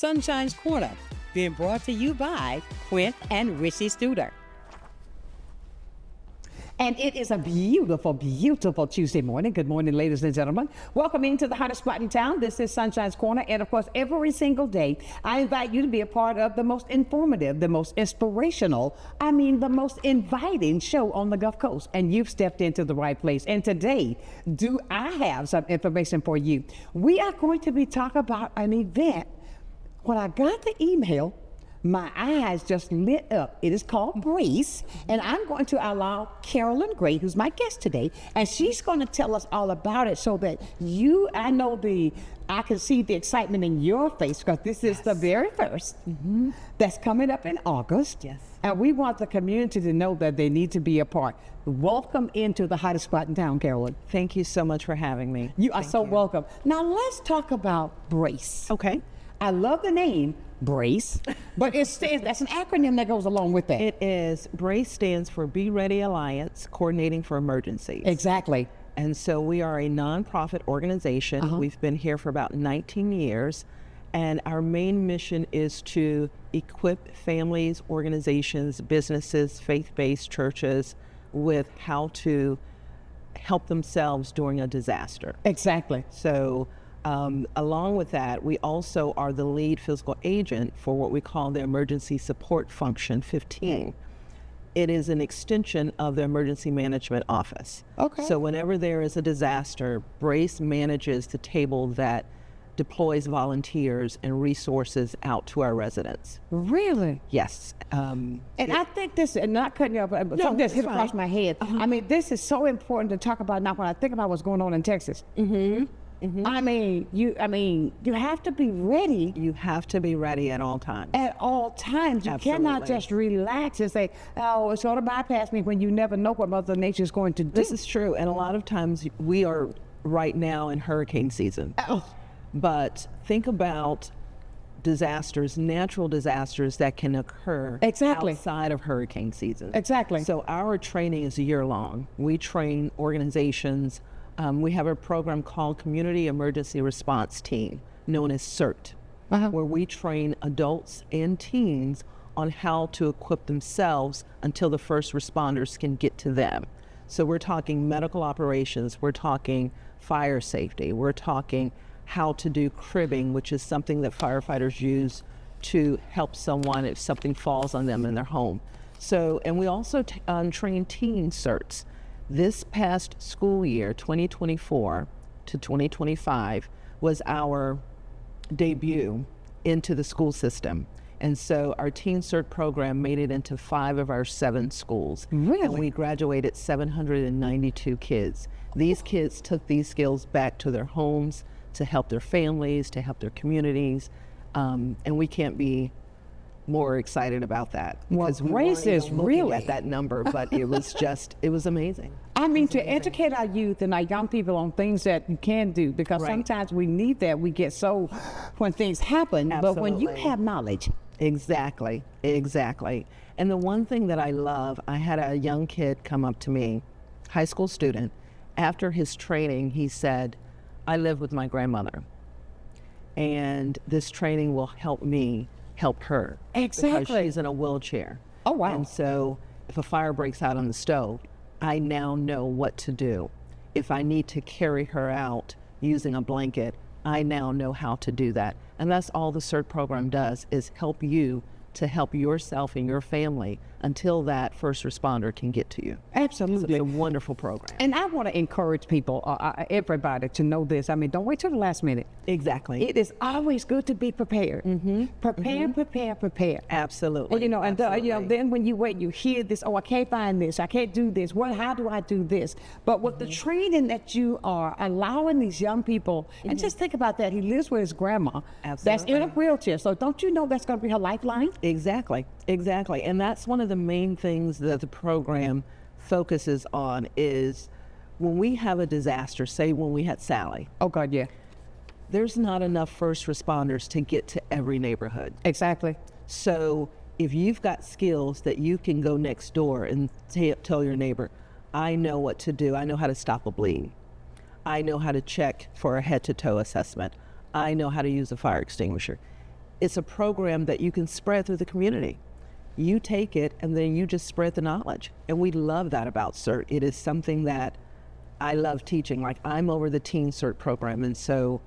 Sunshine's Corner, being brought to you by Quint and Richie Studer. And it is a beautiful, beautiful Tuesday morning. Good morning, ladies and gentlemen. Welcome into the hottest spot in town. This is Sunshine's Corner. And of course, every single day, I invite you to be a part of the most informative, the most inspirational, the most inviting show on the Gulf Coast. And you've stepped into the right place. And today, do I have some information for you? We are going to be talking about an event. When I got the email, my eyes just lit up. It is called Brace, and I'm going to allow Carolyn Gray, who's my guest today, and she's going to tell us all about it so that I can see the excitement in your face, because this is the very first that's coming up in August. Yes. And we want the community to know that they need to be a part. Welcome into the hottest spot in town, Carolyn. Thank you so much for having me. You are so welcome. Now let's talk about Brace. Okay. I love the name Brace, but that's an acronym that goes along with that. It is. Brace stands for Be Ready Alliance, Coordinating for Emergencies. Exactly. And so we are a nonprofit organization. We've been here for about 19 years, and our main mission is to equip families, organizations, businesses, faith-based churches with how to help themselves during a disaster. Exactly. So along with that, we also are the lead physical agent for what we call the Emergency Support Function 15. It is an extension of the Emergency Management Office. Okay. So whenever there is a disaster, Brace manages the table that deploys volunteers and resources out to our residents. Really? Yes. I think this, and not cutting you off, but something just hit across my head. This is so important to talk about now when I think about what's going on in Texas. You have to be ready. You have to be ready at all times. At all times. You cannot just relax and say, oh, it's going to bypass me, when you never know what Mother Nature is going to do. This is true. And a lot of times we are right now in hurricane season. But think about disasters, natural disasters that can occur outside of hurricane season. Exactly. So our training is a year long. We train organizations. We have a program called Community Emergency Response Team, known as CERT, where we train adults and teens on how to equip themselves until the first responders can get to them. So we're talking medical operations, we're talking fire safety, we're talking how to do cribbing, which is something that firefighters use to help someone if something falls on them in their home. So, and we also train teen CERTs. This past school year, 2024 to 2025, was our debut into the school system. And so our Teen CERT program made it into 5 of our 7 schools. Really? And we graduated 792 kids. These kids took these skills back to their homes to help their families, to help their communities. And we can't be more excited about that. Well, Brace is really at that number, but it was amazing. To educate our youth and our young people on things that you can do, because sometimes we need that. We get so when things happen, but when you have knowledge. Exactly. And the one thing that I love, I had a young kid come up to me, high school student. After his training, he said, I live with my grandmother, and this training will help me help her. Exactly. Because she's in a wheelchair. Oh, wow. And so if a fire breaks out on the stove, I now know what to do. If I need to carry her out using a blanket, I now know how to do that. And that's all the CERT program does, is help you to help yourself and your family until that first responder can get to you. Absolutely. So it's a wonderful program. And I want to encourage people, everybody, to know this. Don't wait till the last minute. Exactly. It is always good to be prepared. Prepare. Absolutely. And then when you wait, you hear this, I can't find this, I can't do this. How do I do this? But with the training that you are allowing these young people, and just think about that, he lives with his grandma. Absolutely. That's in a wheelchair. So don't you know that's going to be her lifeline? Exactly. And that's one of the main things that the program focuses on, is when we have a disaster, say when we had Sally. Oh, God, yeah. There's not enough first responders to get to every neighborhood. Exactly. So if you've got skills that you can go next door and tell your neighbor, I know what to do. I know how to stop a bleed. I know how to check for a head-to-toe assessment. I know how to use a fire extinguisher. it's a program that you can spread through the community. You take it and then you just spread the knowledge. And we love that about CERT. It is something that I love teaching. Like, I'm over the Teen CERT program, and so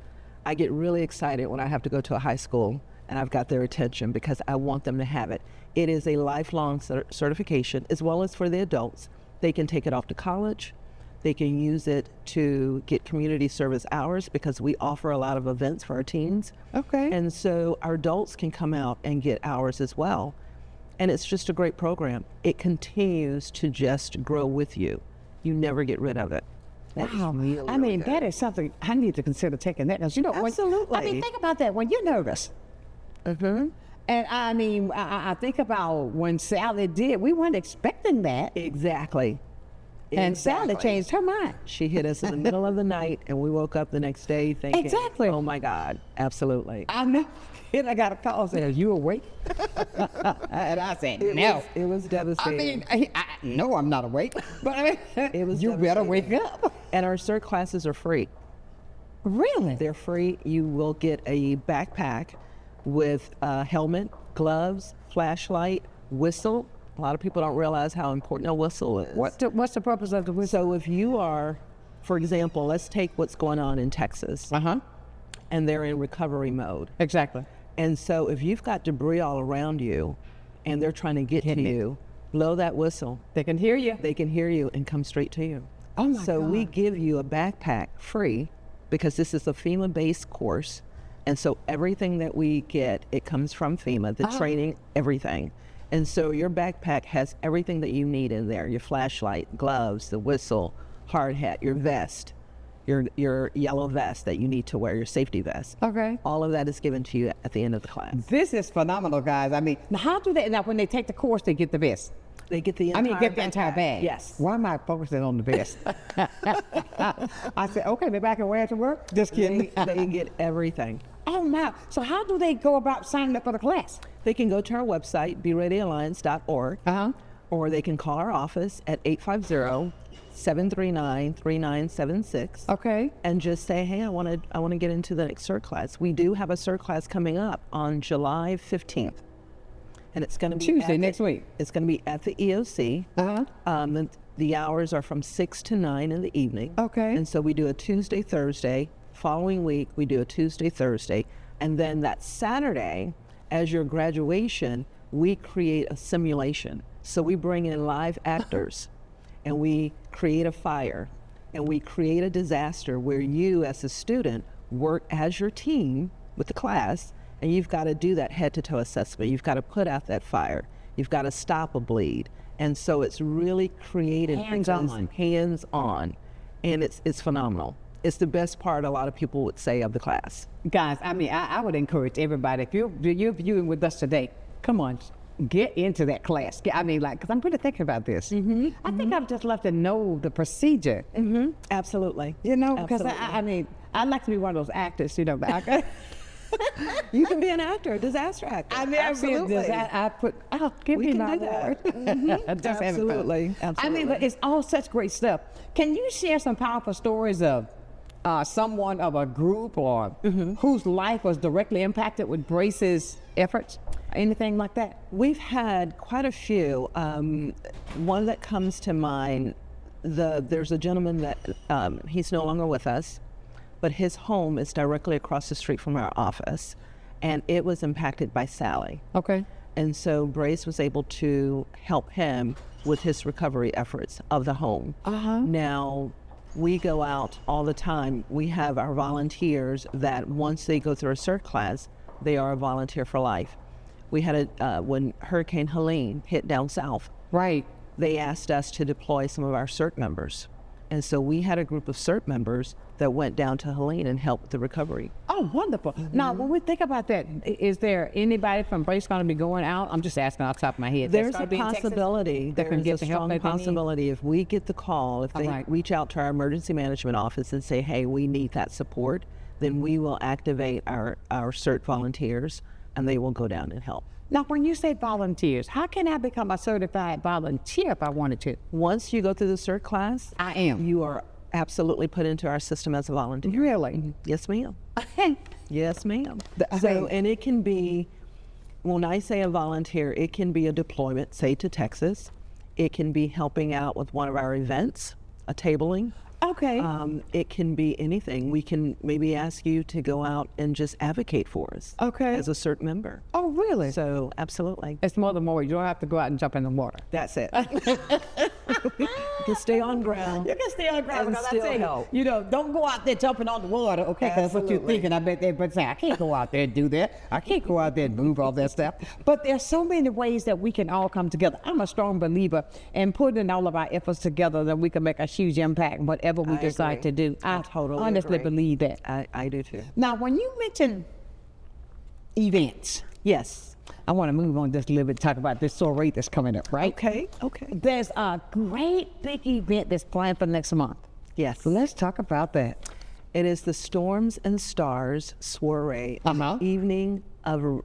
I get really excited when I have to go to a high school and I've got their attention because I want them to have it. It is a lifelong certification, as well as for the adults. They can take it off to college. They can use it to get community service hours because we offer a lot of events for our teens. Okay. And so our adults can come out and get hours as well. And it's just a great program. It continues to just grow with you. You never get rid of it. Wow. I mean, that is something I need to consider taking that. Because, you know, Absolutely. I mean, think about that. When you're nervous, Mm-hmm. and I mean, I think about when Sally did, we weren't expecting that. Exactly. And Sally changed her mind. She hit us in the middle of the night, and we woke up the next day thinking, Exactly. oh my God, absolutely. I know. And I got a call saying, "Are you awake?" And I said, "No." It was I devastating. mean, no, I'm not awake. But I mean, It was you better devastating. wake up. And our CERT classes are free. Really? They're free. You will get a backpack with a helmet, gloves, flashlight, whistle. A lot of people don't realize how important a whistle is. What's the purpose of the whistle? So if you are, for example, let's take what's going on in Texas, and they're in recovery mode. Exactly. And so if you've got debris all around you and they're trying to get to you, blow that whistle. They can hear you. They can hear you and come straight to you. Oh my So God. we give you a backpack free because this is a FEMA-based course. And so everything that we get, it comes from FEMA, the training, everything. And so your backpack has everything that you need in there, your flashlight, gloves, the whistle, hard hat, your vest, your yellow vest that you need to wear, your safety vest. Okay. All of that is given to you at the end of the class. This is phenomenal, guys. I mean, now how do they, now when they take the course, they get the vest? They get the entire Get the entire backpack. bag. Yes. Why am I focusing on the vest? I said, okay, maybe I can wear it to work. Just kidding. They get everything. Oh my! So how do they go about signing up for the class? They can go to our website, bereadyalliance.org, or they can call our office at 850-739-3976. Okay. And just say, hey, I want to get into the next CERT class. We do have a CERT class coming up on July 15th. And it's going to be Tuesday next week. It's going to be at the EOC. The hours are from 6 to 9 in the evening. Okay. And so we do a Tuesday, Thursday. Following week, we do a Tuesday, Thursday. And then that Saturday, as your graduation, we create a simulation. So we bring in live actors and we create a fire and we create a disaster where you as a student work as your team with the class, and you've got to do that head to toe assessment. You've got to put out that fire. You've got to stop a bleed. And so it's really created Hands-on. hands-on, and it's phenomenal. It's the best part, a lot of people would say, of the class. Guys, I mean, I would encourage everybody, if you're viewing with us today, come on, get into that class. I mean, like, because I'm really thinking about this. I think I'd just love to know the procedure. Absolutely. You know, because Absolutely. I mean, I'd like to be one of those actors, you know. But You can be an actor, a disaster actor. I mean, absolutely. Give We me can my do that. award. Just having fun. Absolutely. I mean, but it's all such great stuff. Can you share some powerful stories of someone of a group or whose life was directly impacted with Brace's efforts? Anything like that? We've had quite a few. One that comes to mind, there's a gentleman that he's no longer with us, but his home is directly across the street from our office, and it was impacted by Sally. Okay. And so Brace was able to help him with his recovery efforts of the home. Now, we go out all the time. We have our volunteers that once they go through a CERT class, they are a volunteer for life. We had when Hurricane Helene hit down south, Right. they asked us to deploy some of our CERT members. And so we had a group of CERT members that went down to Helene and helped with the recovery. Oh, wonderful. Now, when we think about that, is there anybody from Brace going to be going out? I'm just asking off the top of my head. There's a possibility. that can There's get a the help strong that they need? possibility if we get the call, if they Right. reach out to our emergency management office and say, hey, we need that support, then we will activate our CERT volunteers and they will go down and help. Now, when you say volunteers, how can I become a certified volunteer if I wanted to? Once you go through the CERT class, I am. you are absolutely put into our system as a volunteer. Really? Yes, ma'am. Yes, ma'am. The- So, and it can be, when I say a volunteer, it can be a deployment, say to Texas. It can be helping out with one of our events, a tabling. Okay. It can be anything. We can maybe ask you to go out and just advocate for us. Okay. As a CERT member. Oh, really? So, absolutely. It's more than more. You don't have to go out and jump in the water. That's it. You can stay on ground. You can stay on ground And because still I say, help. you know, don't go out there jumping on the water, okay? Because that's what you're Absolutely. thinking. I bet everybody say, I can't go out there and do that. I can't go out there and move all that stuff. But there's so many ways that we can all come together. I'm a strong believer in putting all of our efforts together that we can make a huge impact in whatever we I decide agree. to do. I totally honestly agree. believe that. I do too. Now, when you mention events, Yes. I want to move on just a little bit, talk about this soiree that's coming up, right? Okay. Okay. There's a great big event that's planned for next month. Yes. So let's talk about that. It is the Storms and Stars Soiree. Uh-huh. Evening of,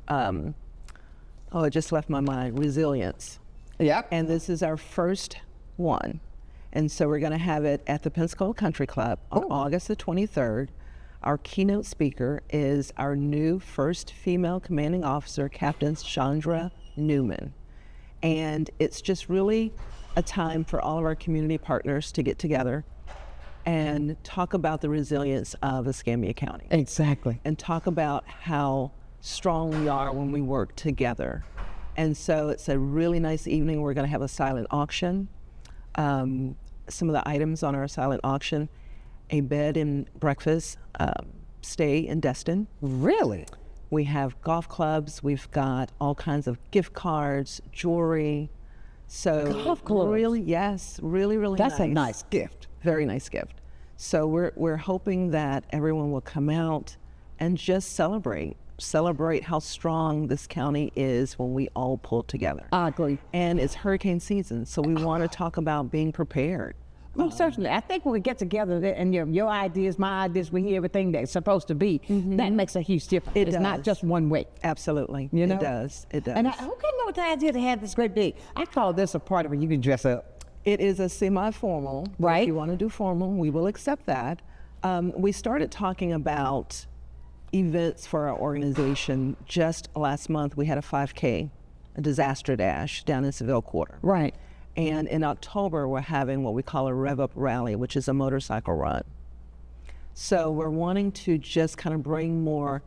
it just left my mind, resilience. Yep. And this is our first one. And so we're going to have it at the Pensacola Country Club on August the 23rd. Our keynote speaker is our new first female commanding officer, Captain Chandra Newman. And it's just really a time for all of our community partners to get together and talk about the resilience of Escambia County Exactly. and talk about how strong we are when we work together. And so it's a really nice evening. We're going to have a silent auction. Some of the items on our silent auction, a bed and breakfast stay in Destin. Really? We have golf clubs. We've got all kinds of gift cards, jewelry. So Golf clubs? really, yes, really That's nice. a nice gift. Very nice gift. So we're hoping that everyone will come out and just celebrate how strong this county is when we all pull together. I agree. And it's hurricane season, so we want to talk about being prepared. Most certainly. I think when we get together and your ideas, my ideas, we hear everything that's supposed to be, that makes a huge difference. It It's not does. just one way. Absolutely. You know? It does. It does. And who came up with the idea to have this great big? I call this a party where you can dress up. It is a semi-formal. But Right. if you want to do formal, we will accept that. We started talking about events for our organization just last month. We had a 5K, a disaster dash down in Seville Quarter. Right. And in October, we're having what we call a Rev Up Rally, which is a motorcycle run. So we're wanting to just kind of bring more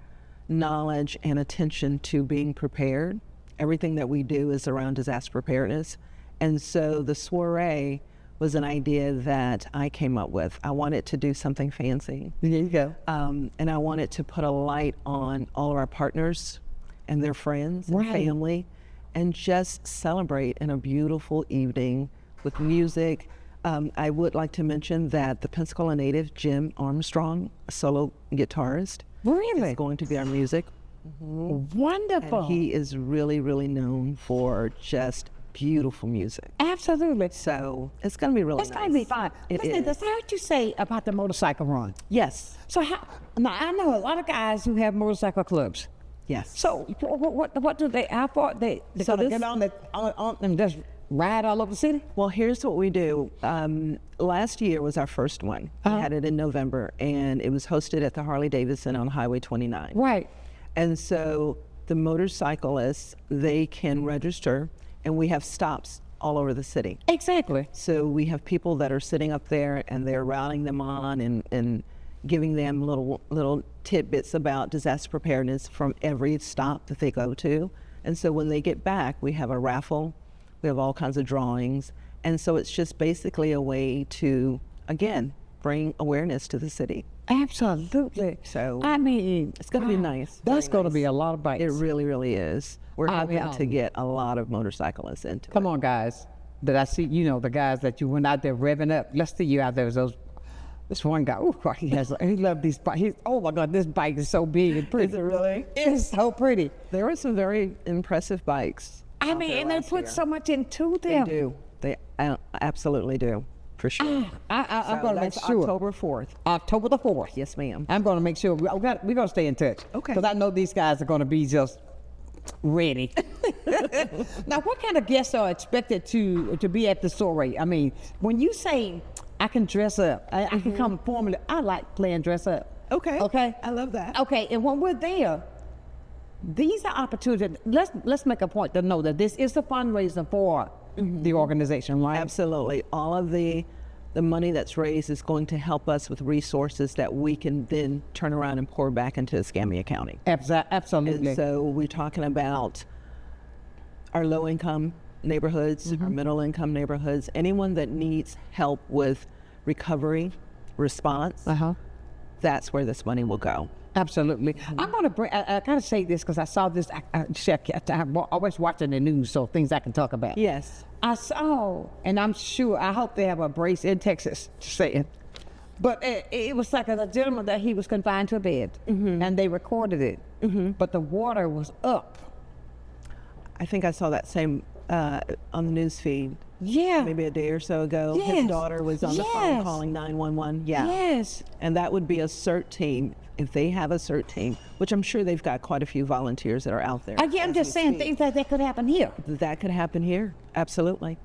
knowledge and attention to being prepared. Everything that we do is around disaster preparedness. And so the soiree was an idea that I came up with. I wanted to do something fancy. There you go. And I wanted to put a light on all of our partners and their friends and Right. family and just celebrate in a beautiful evening with music. I would like to mention that the Pensacola native Jim Armstrong, a solo guitarist, Really? is going to be our music. Wonderful. And he is really, really known for just beautiful music. Absolutely. So it's going to be really It's nice. going to be fun. It Listen, is. that's what you say about the motorcycle run. Yes. So how, now I know a lot of guys who have motorcycle clubs. Yes. So what do they, how far they So gonna this- get on and just ride all over the city? Well, here's what we do. Last year was our first one. We had it in November, and it was hosted at the Harley-Davidson on Highway 29. Right. And so the motorcyclists, they can register, and we have stops all over the city. Exactly. So we have people that are sitting up there, and they're routing them on and giving them little tidbits about disaster preparedness from every stop that they go to. And so when they get back, we have a raffle. We have all kinds of drawings. And so it's just basically a way to, again, bring awareness to the city. Absolutely. So I mean, it's going to be nice. That's very going to nice. be a lot of bikes. It really, really is. We're I hoping mean, to get a lot of motorcyclists into Come it. on, guys. That I see, you know, the guys that you went out there revving up. Let's see you out there. Those. This one guy, he loved these bikes. Oh my God, this bike is so big and pretty. Is it really? It's so pretty. There were some very impressive bikes. I out mean, there and they last put year. so much into They them. do. They absolutely do, for sure. I'm So going to make that's sure. October 4th. October the 4th. Yes, ma'am. I'm going to make sure. We're going to stay in touch. Okay. Because I know these guys are going to be just ready. Now, what kind of guests are expected to be at the soiree? I mean, when you say I can dress up. I can come formally. I like playing dress up. Okay. Okay. I love that. Okay, and when we're there, these are opportunities. Let's make a point to know that this is a fundraiser for the organization, right? Absolutely. All of the money that's raised is going to help us with resources that we can then turn around and pour back into Escambia County. Absolutely. And so we're talking about our low-income neighborhoods, our middle-income neighborhoods, anyone that needs help with recovery, response, that's where this money will go. Absolutely. I'm going to bring, I got to say this because I saw this, I'm always watching the news, so things I can talk about. Yes. I saw, and I'm sure, I hope they have a brace in Texas saying, but it was like a gentleman that he was confined to a bed, and they recorded it, but the water was up. I think I saw that same on the news feed. Yeah. Maybe a day or so ago. Yes. His daughter was on the phone calling 911. Yeah. Yes. And that would be a CERT team. If they have a CERT team, which I'm sure they've got quite a few volunteers that are out there. Again, I'm just saying things like that could happen here. That could happen here. Absolutely.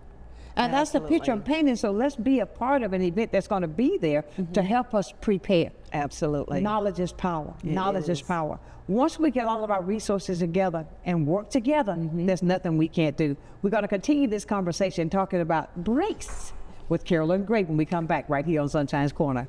And that's the picture I'm painting. So let's be a part of an event that's going to be there to help us prepare. Absolutely. Knowledge is power. Knowledge is power. Once we get all of our resources together and work together, there's nothing we can't do. We're going to continue this conversation talking about breaks with Carolyn Gray when we come back right here on Sunshine's Corner.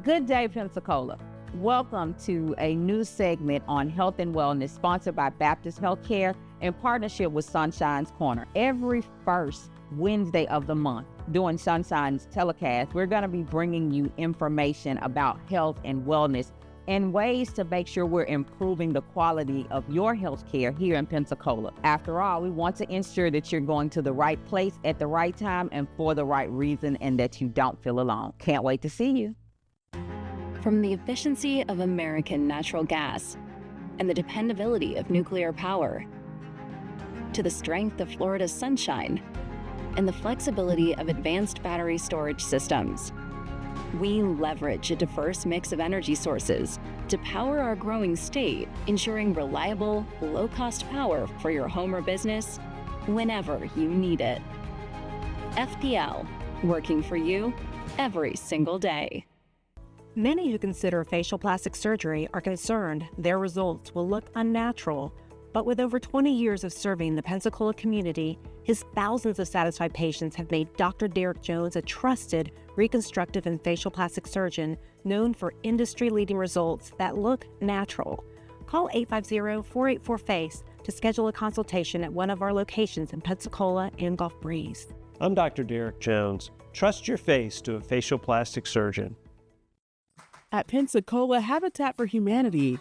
Good day, Pensacola. Welcome to a new segment on health and wellness sponsored by Baptist Healthcare in partnership with Sunshine's Corner. Every first Wednesday of the month during Sunshine's telecast, we're going to be bringing you information about health and wellness and ways to make sure we're improving the quality of your health care here in Pensacola. After all, we want to ensure that you're going to the right place at the right time and for the right reason and that you don't feel alone. Can't wait to see you. From the efficiency of American natural gas and the dependability of nuclear power, to the strength of Florida's sunshine and the flexibility of advanced battery storage systems, we leverage a diverse mix of energy sources to power our growing state, ensuring reliable, low-cost power for your home or business whenever you need it. FPL, working for you every single day. Many who consider facial plastic surgery are concerned their results will look unnatural, but with over 20 years of serving the Pensacola community, his thousands of satisfied patients have made Dr. Derek Jones a trusted reconstructive and facial plastic surgeon known for industry-leading results that look natural. Call 850-484-FACE to schedule a consultation at one of our locations in Pensacola and Gulf Breeze. I'm Dr. Derek Jones. Trust your face to a facial plastic surgeon. At Pensacola Habitat for Humanity,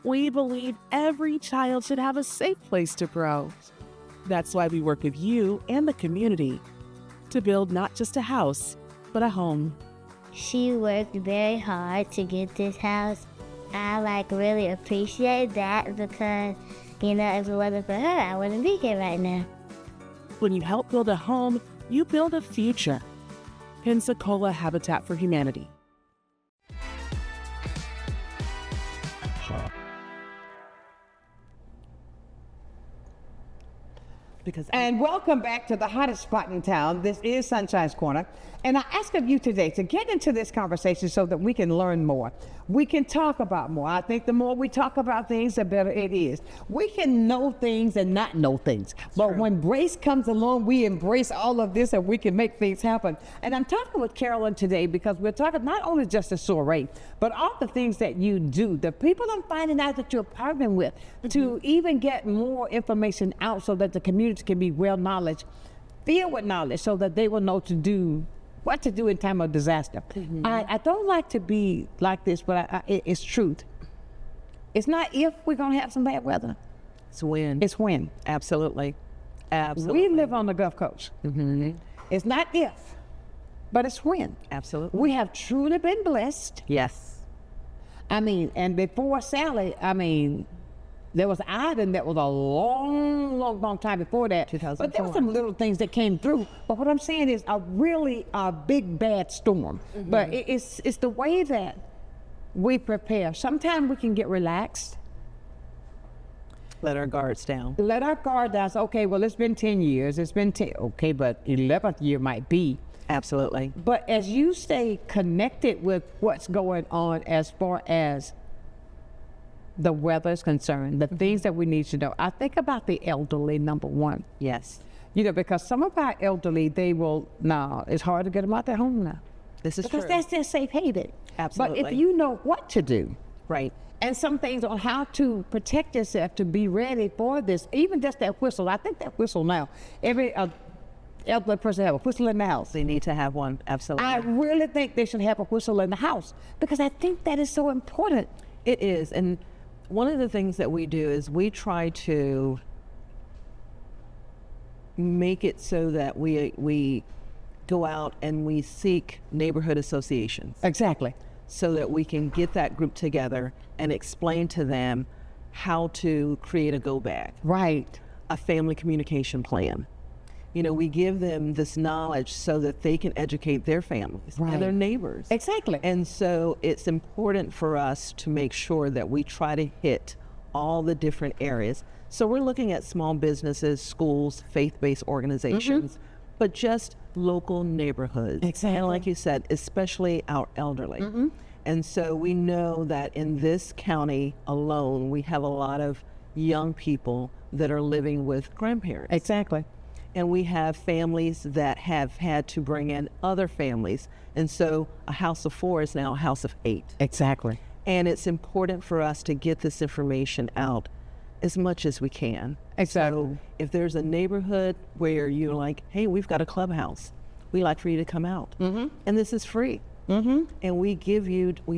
we believe every child should have a safe place to grow. That's why we work with you and the community to build not just a house, but a home. She worked very hard to get this house. I really appreciate that because, if it wasn't for her, I wouldn't be here right now. When you help build a home, you build a future. Pensacola Habitat for Humanity. And welcome back to the hottest spot in town. This is Sunshine's Corner. And I ask of you today to get into this conversation so that we can learn more. We can talk about more. I think the more we talk about things, the better it is. We can know things and not know things. But when Brace comes along, we embrace all of this and we can make things happen. And I'm talking with Carolyn today because we're talking not only just a soiree, but all the things that you do, the people I'm finding out that you're partnering with, to even get more information out so that the community can be well knowledge, filled with knowledge so that they will know what to do in time of disaster. I don't like to be like this, but it's truth. It's not if we're going to have some bad weather. It's when. It's when. Absolutely. Absolutely. We live on the Gulf Coast. It's not if, but it's when. Absolutely. We have truly been blessed. Yes. And before Sally, there was Ida that was a long time before that. 2004. But there were some little things that came through. But what I'm saying is a big bad storm. But it's the way that we prepare. Sometimes we can get relaxed. Let our guards down. Let our guard down. So, okay, well, it's been 10 years. It's been 10. Okay, but 11th year might be. Absolutely. But as you stay connected with what's going on as far as the weather is concerned, the things that we need to know, I think about the elderly, number one. Yes. Because some of our elderly, it's hard to get them out their home now. This is Because true. that's their safe haven. Absolutely. But if you know what to do, Right. and some things on how to protect yourself to be ready for this, even just that whistle. I think that whistle now, every elderly person have a whistle in the house. They need to have one. Absolutely. I really think they should have a whistle in the house because I think that is so important. It is. And one of the things that we do is we try to make it so that we go out and we seek neighborhood associations Exactly. so that we can get that group together and explain to them how to create a go bag, Right. a family communication plan. We give them this knowledge so that they can educate their families Right. and their neighbors. Exactly. And so it's important for us to make sure that we try to hit all the different areas. So we're looking at small businesses, schools, faith-based organizations, but just local neighborhoods. Exactly. And like you said, especially our elderly. And so we know that in this county alone, we have a lot of young people that are living with grandparents. Exactly. And we have families that have had to bring in other families. And so a house of 4 is now a house of 8. Exactly. And it's important for us to get this information out as much as we can. Exactly. So if there's a neighborhood where you're like, hey, we've got a clubhouse, we'd like for you to come out. And this is free. And we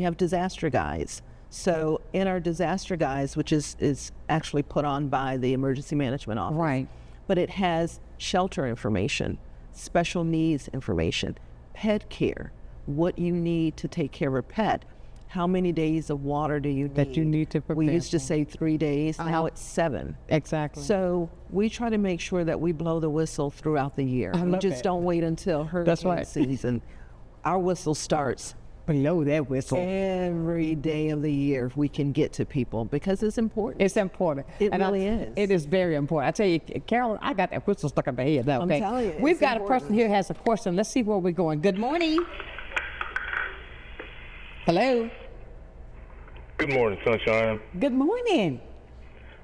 have disaster guides. So in our disaster guides, which is actually put on by the emergency management office. Right. But it has shelter information, special needs information, pet care, what you need to take care of a pet, how many days of water do you need? That you need to We prepare used to for. say 3 days, now it's 7. Exactly. So we try to make sure that we blow the whistle throughout the year. We love just that. don't wait until hurricane right. season. Our whistle starts Blow that whistle. every day of the year if we can get to people because it's important. It's important. It And really is. It is very important. I tell you, Carolyn, I got that whistle stuck in my head now. I'm Okay? telling you, We've it's got a person important. here who has a question. Let's see where we're going. Good morning. Hello. Good morning, Sonshine. Good morning.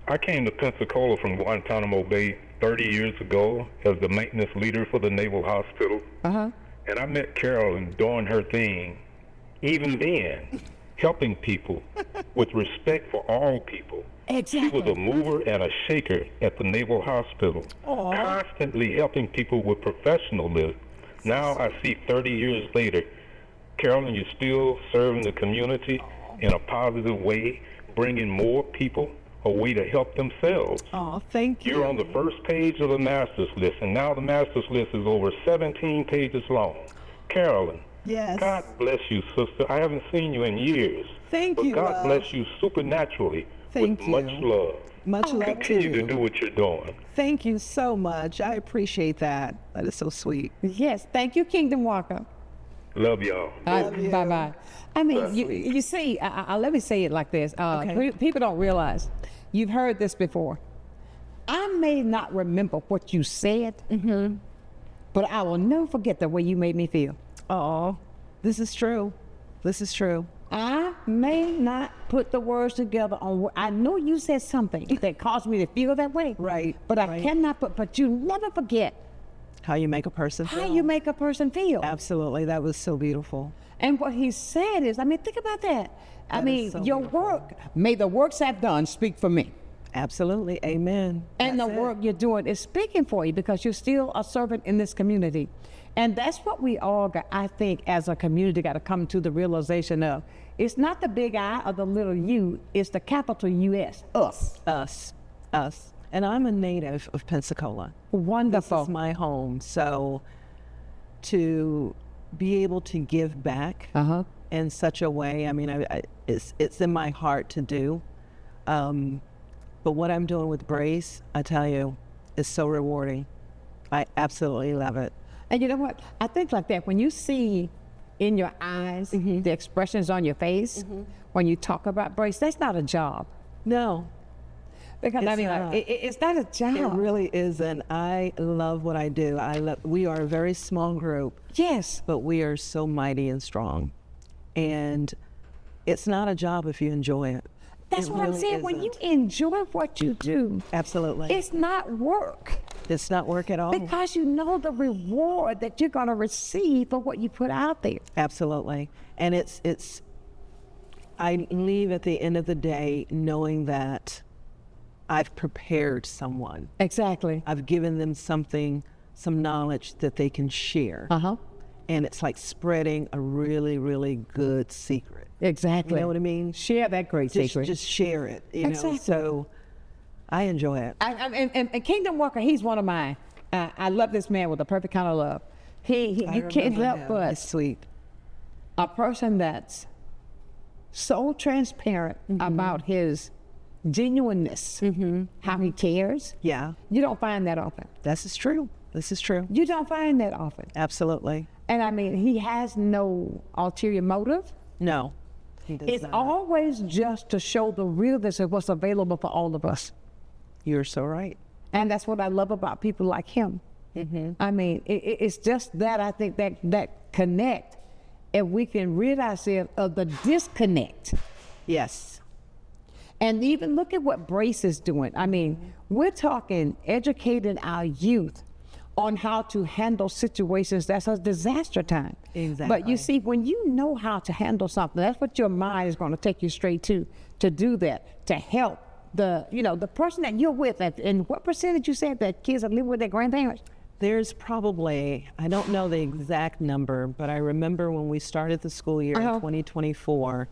I came to Pensacola from Guantanamo Bay 30 years ago as the maintenance leader for the Naval Hospital. And I met Carolyn doing her thing, even then, helping people with respect for all people. She was a mover and a shaker at the Naval Hospital, constantly helping people with professionalism. Now I see 30 years later, Carolyn, you're still serving the community in a positive way, bringing more people a way to help themselves. Oh, thank you. You're on the first page of the master's list, and now the master's list is over 17 pages long. Carolyn, Yes. God bless you, sister. I haven't seen you in years. Thank but you, God love. bless you supernaturally Thank with you. much love. Much love to Continue to you. do what you're doing. Thank you so much. I appreciate that. That is so sweet. Yes. Thank you, Kingdom Walker. Love y'all. Bye bye. I mean, you see, let me say it like this. People don't realize, you've heard this before. I may not remember what you said, but I will never forget the way you made me feel. Oh, this is true. This is true. I may not put the words together on I know you said something that caused me to feel that way. Right, But I right. cannot but you never forget How you make a person how feel. you make a person feel. Absolutely. That was so beautiful. And what he said is, I mean, think about that. I That mean, is so your beautiful. work, may the works I've done speak for me. Absolutely. Amen. And That's the it. work you're doing is speaking for you because you're still a servant in this community. And that's what we all got, I think, as a community, got to come to the realization of. It's not the big I or the little U, it's the capital US, us. Us. And I'm a native of Pensacola. Wonderful. This is my home. So to be able to give back in such a way, I mean, it's in my heart to do. But what I'm doing with Brace, I tell you, is so rewarding. I absolutely love it. And you know what? I think like that, when you see in your eyes the expressions on your face when you talk about Brace, that's not a job. No. Because I mean, like, it's not a job. It really isn't. I love what I do. We are a very small group. Yes. But we are so mighty and strong. And it's not a job if you enjoy it. That's what I'm saying. When you enjoy what you do, absolutely, it's not work. It's not work at all. Because you know the reward that you're going to receive for what you put out there. Absolutely. And I leave at the end of the day knowing that I've prepared someone. Exactly. I've given them something, some knowledge that they can share. And it's like spreading a really, really good secret. Exactly. You know what I mean? Share that great secret. Just share it. You know? So I enjoy it. And Kingdom Walker, he's one of mine. I love this man with a perfect kind of love. You can't help but it's sweet. A person that's so transparent about his genuineness, how he cares. Yeah. You don't find that often. This is true. This is true. You don't find that often. Absolutely. And I mean, he has no ulterior motive. No, he does It's not. just to show the realness of what's available for all of us. You're so right. And that's what I love about people like him. I mean, it's just that I think that connect, if we can rid ourselves of the disconnect. Yes. And even look at what Brace is doing. I mean, we're talking educating our youth on how to handle situations that's a disaster time. Exactly. But you see, when you know how to handle something, that's what your mind is going to take you straight to do that, to help the person that you're with. And what percentage you said that kids are living with their grandparents? There's probably, I don't know the exact number, but I remember when we started the school year in 2024,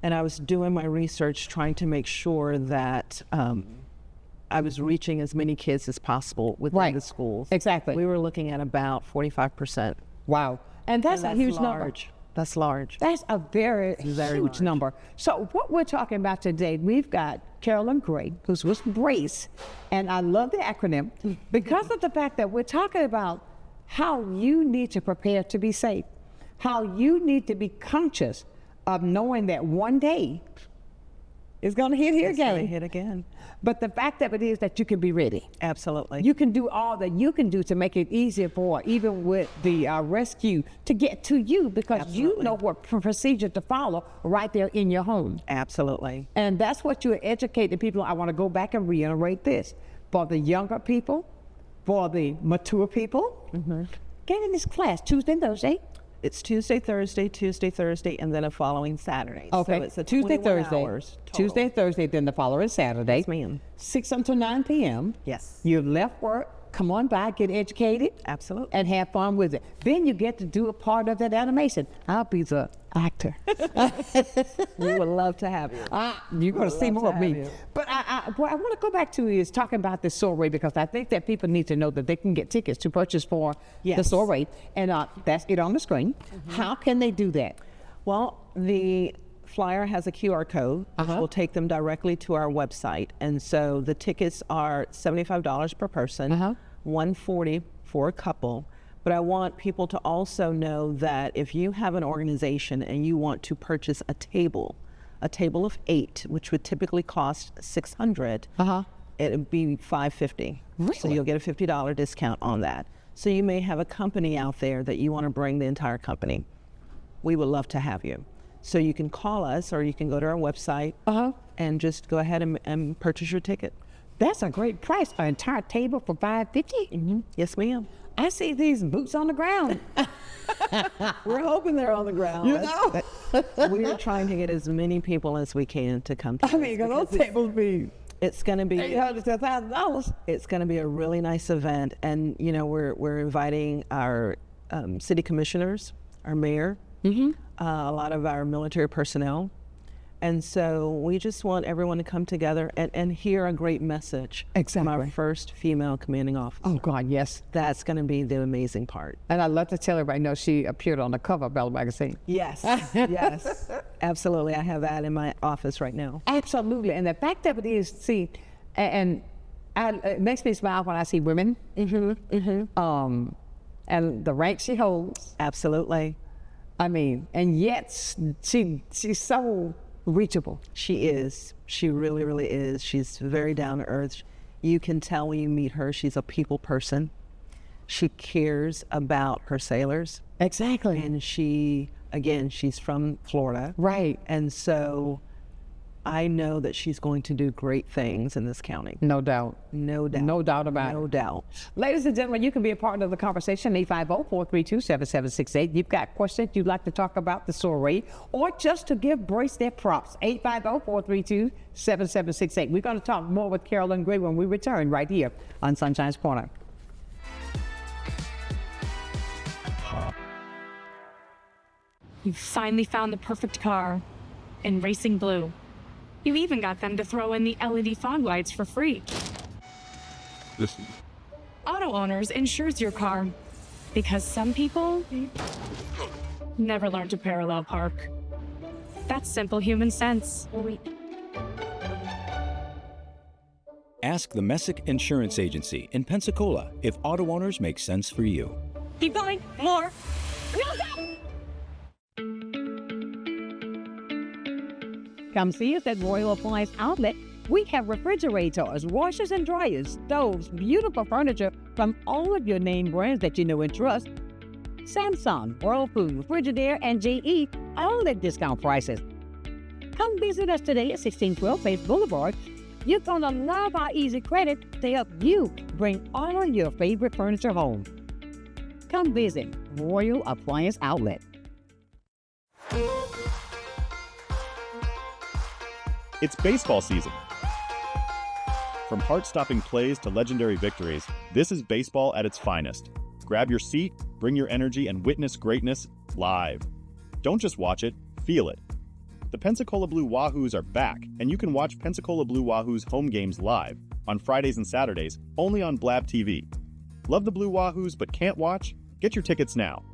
and I was doing my research trying to make sure that I was reaching as many kids as possible within the schools. Exactly. We were looking at about 45%. Wow. And that's a huge number. Large. That's large. That's a very huge number. So what we're talking about today, we've got Carolyn Gray, who's with Brace, and I love the acronym because of the fact that we're talking about how you need to prepare to be safe, how you need to be conscious of knowing that one day it's going to hit here It's again. going to hit again. But the fact of it is that you can be ready. Absolutely. You can do all that you can do to make it easier for, even with the rescue, to get to you because you know what procedure to follow right there in your home. Absolutely. And that's what you educate the people. I want to go back and reiterate this. For the younger people, for the mature people, get in this class Tuesday and Thursday. It's Tuesday, Thursday, and then a following Saturday. Okay, So it's a Tuesday, 21 Thursday. hours total. Tuesday, Thursday, then the following Saturday. Yes, ma'am. 6 until 9 p.m. Yes. You've left work. Come on by, get educated. Absolutely. And have fun with it. Then you get to do a part of that animation. I'll be the actor. We would love to have you. You're going to see more of have me. you. But what I want to go back to is talking about the soiree because I think that people need to know that they can get tickets to purchase for the Yes. soiree. And that's it on the screen. How can they do that? Well, the flyer has a QR code, which will take them directly to our website. And so the tickets are $75 per person, $140 for a couple. But I want people to also know that if you have an organization and you want to purchase a table of 8, which would typically cost $600, it would be $550. So you'll get a $50 discount on that. So you may have a company out there that you want to bring the entire company. We would love to have you. So you can call us or you can go to our website and just go ahead and purchase your ticket. That's a great price. An entire table for $550. Yes, ma'am. I see these boots on the ground. We're hoping they're on the ground. You know? We're trying to get as many people as we can to come to I mean, because those tables be it's going to be $800 to $1,000. It's going to be a really nice event, and you know we're inviting our city commissioners, our mayor, a lot of our military personnel, and so we just want everyone to come together and hear a great message from our first female commanding officer. Oh God, yes. That's going to be the amazing part. And I'd love to tell everybody, no, she appeared on the cover of Bella Magazine. Yes, yes, absolutely. I have that in my office right now. Absolutely. And the fact of it is, see, and it makes me smile when I see women. And the rank she holds. Absolutely. I mean, and yet she's so reachable. She is. She really, really is. She's very down to earth. You can tell when you meet her, she's a people person. She cares about her sailors. Exactly. And she's from Florida. Right. And so I know that she's going to do great things in this county. No doubt. No doubt. No doubt about it. No doubt. Ladies and gentlemen, you can be a part of the conversation, 850-432-7768. You've got questions you'd like to talk about the soiree, or just to give Brace their props, 850-432-7768. We're going to talk more with Carolyn Gray when we return right here on Sunshine's Corner. You finally found the perfect car in racing blue. You even got them to throw in the LED fog lights for free. Listen. Auto Owners insures your car because some people never learn to parallel park. That's simple human sense. Ask the Messick Insurance Agency in Pensacola if auto owners make sense for you. Keep going. More. Come see us at Royal Appliance Outlet. We have refrigerators, washers and dryers, stoves, beautiful furniture from all of your name brands that you know and trust. Samsung, Whirlpool, Frigidaire, and GE, all at discount prices. Come visit us today at 1612 Faith Boulevard. You're gonna love our easy credit to help you bring all of your favorite furniture home. Come visit Royal Appliance Outlet. It's baseball season. From heart-stopping plays to legendary victories, this is baseball at its finest. Grab your seat, bring your energy, and witness greatness live. Don't just watch it, feel it. The Pensacola Blue Wahoos are back, and you can watch Pensacola Blue Wahoos home games live on Fridays and Saturdays, only on Blab TV. Love the Blue Wahoos but can't watch? Get your tickets now.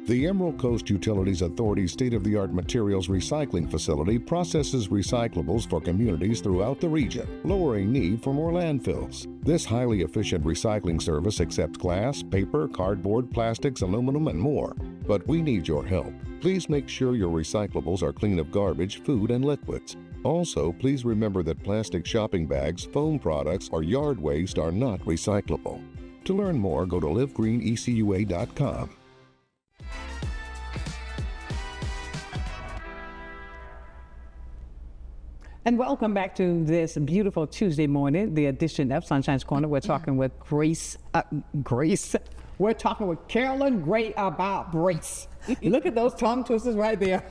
The Emerald Coast Utilities Authority's state-of-the-art materials recycling facility processes recyclables for communities throughout the region, lowering need for more landfills. This highly efficient recycling service accepts glass, paper, cardboard, plastics, aluminum, and more. But we need your help. Please make sure your recyclables are clean of garbage, food, and liquids. Also, please remember that plastic shopping bags, foam products, or yard waste are not recyclable. To learn more, go to livegreenecua.com. And welcome back to this beautiful Tuesday morning, the edition of Sunshine's Corner. We're talking with Grace. We're talking with Carolyn Gray about Brace. Look at those tongue twisters right there.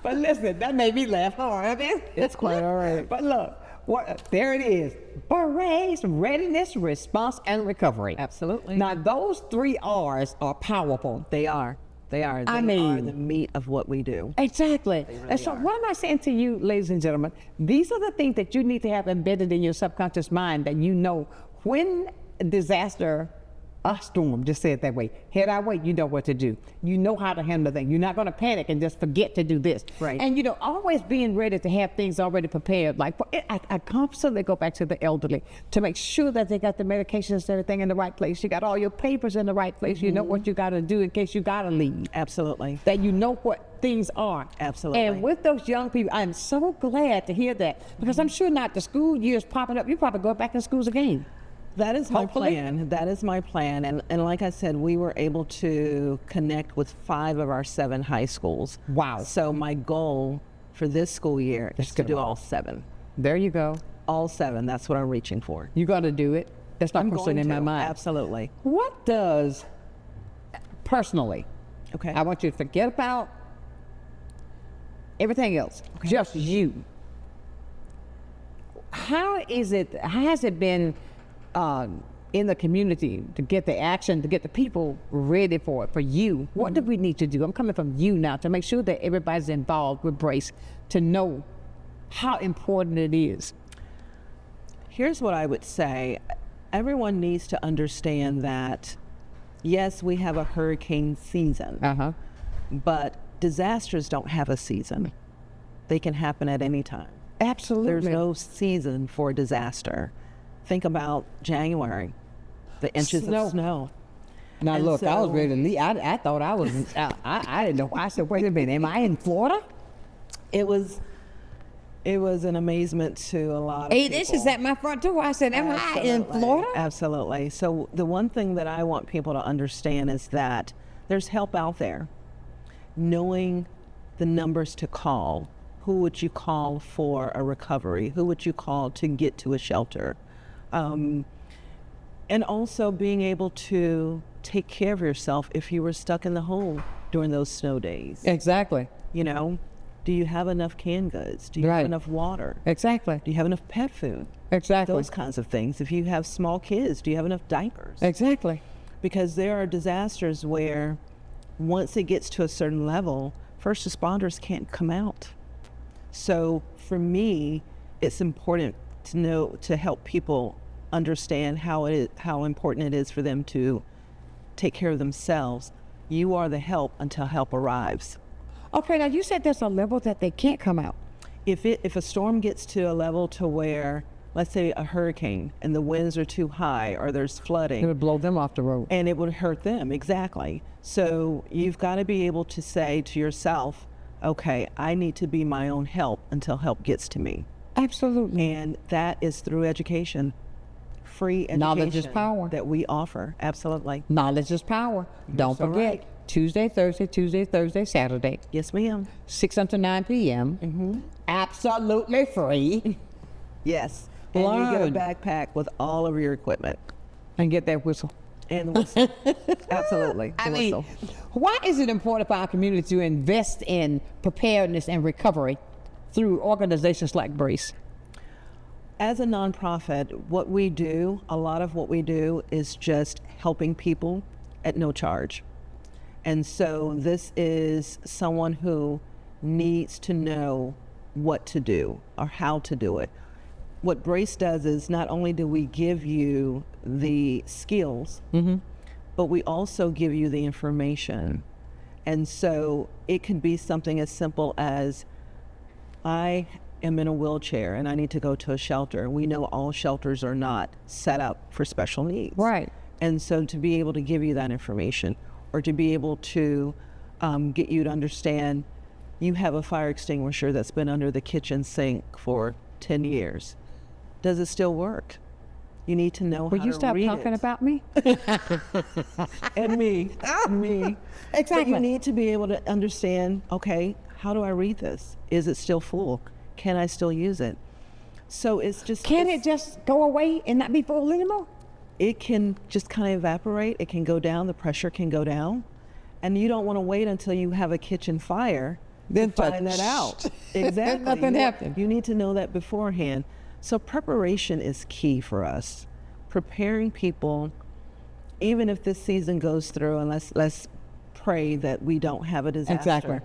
But listen, that made me laugh hard. It's quite all right. But look, there it is. Brace, readiness, response, and recovery. Absolutely. Now, those 3 R's are powerful. They are. They are. They are the meat of what we do. Exactly. Really and so what am I saying to you, ladies and gentlemen? These are the things that you need to have embedded in your subconscious mind, that you know when disaster, a storm, just say it that way, head our way, you know what to do. You know how to handle things. You're not going to panic and just forget to do this. Right. And, you know, always being ready to have things already prepared. Like, I constantly go back to the elderly to make sure that they got the medications and everything in the right place. You got all your papers in the right place. You know what you got to do in case you got to leave. Absolutely. That you know what things are. Absolutely. And with those young people, I'm so glad to hear that, because I'm sure not the school year's popping up. You probably go back in schools again. That is my Hopefully. plan. That is my plan. And like I said, we were able to connect with 5 of our 7 high schools. Wow. So my goal for this school year is to do all 7. There you go. All 7. That's what I'm reaching for. You got to do it. That's not question in my mind. Absolutely. What does, personally, Okay. I want you to forget about everything else, just you. How has it been in the community to get the action, to get the people ready for it, for you? What do we need to do? I'm coming from you now to make sure that everybody's involved with Brace, to know how important it is. Here's what I would say. Everyone needs to understand that, yes, we have a hurricane season, but disasters don't have a season. They can happen at any time. Absolutely. There's no season for disaster. Think about January, the inches of snow. Now And look, I was so- ready to leave. I thought I was. I didn't know. I said, wait a minute, am I in Florida? It was an amazement to a lot of 8 people. inches at my front door. I said, am I in Florida? Absolutely. So the one thing that I want people to understand is that there's help out there. Knowing the numbers to call. Who would you call for a recovery? Who would you call to get to a shelter? And also being able to take care of yourself if you were stuck in the home during those snow days. Exactly. You know, do you have enough canned goods? Do you have enough water? Exactly. Do you have enough pet food? Exactly. Those kinds of things. If you have small kids, do you have enough diapers? Exactly. Because there are disasters where once it gets to a certain level, first responders can't come out. So for me, it's important to know, to help people understand how important it is for them to take care of themselves. You are the help until help arrives. Okay, now you said there's a level that they can't come out. If a storm gets to a level to where, let's say a hurricane, and the winds are too high or there's flooding. It would blow them off the road. And it would hurt them, exactly. So you've got to be able to say to yourself, okay, I need to be my own help until help gets to me. Absolutely. And that is through education. Free education. Knowledge is power. That we offer, absolutely. Knowledge is power. Don't so forget, right. Tuesday, Thursday, Saturday. Yes, ma'am. 6 until 9 p.m. Mm-hmm. Absolutely free. Yes. And you get a Learn. backpack with all of your equipment. And get that whistle. And the whistle. Absolutely. The I mean, whistle. why is it important for our community to invest in preparedness and recovery through organizations like Brace? As a nonprofit, a lot of what we do is just helping people at no charge. And so this is someone who needs to know what to do or how to do it. What Brace does is not only do we give you the skills, but we also give you the information. And so it could be something as simple as, I am in a wheelchair and I need to go to a shelter. We know all shelters are not set up for special needs. Right. And so to be able to give you that information, or to be able to get you to understand, you have a fire extinguisher that's been under the kitchen sink for 10 years. Does it still work? You need to know Will how you to stop read talking it. about me? And me. Exactly. But you need to be able to understand, okay, how do I read this? Is it still full? Can I still use it? So it's just... Can it just go away and not be full anymore? It can just kind of evaporate. It can go down. The pressure can go down. And you don't want to wait until you have a kitchen fire Then to find that out. Exactly. Nothing happened. You need to know that beforehand. So preparation is key for us. Preparing people, even if this season goes through, and let's pray that we don't have a disaster. Exactly.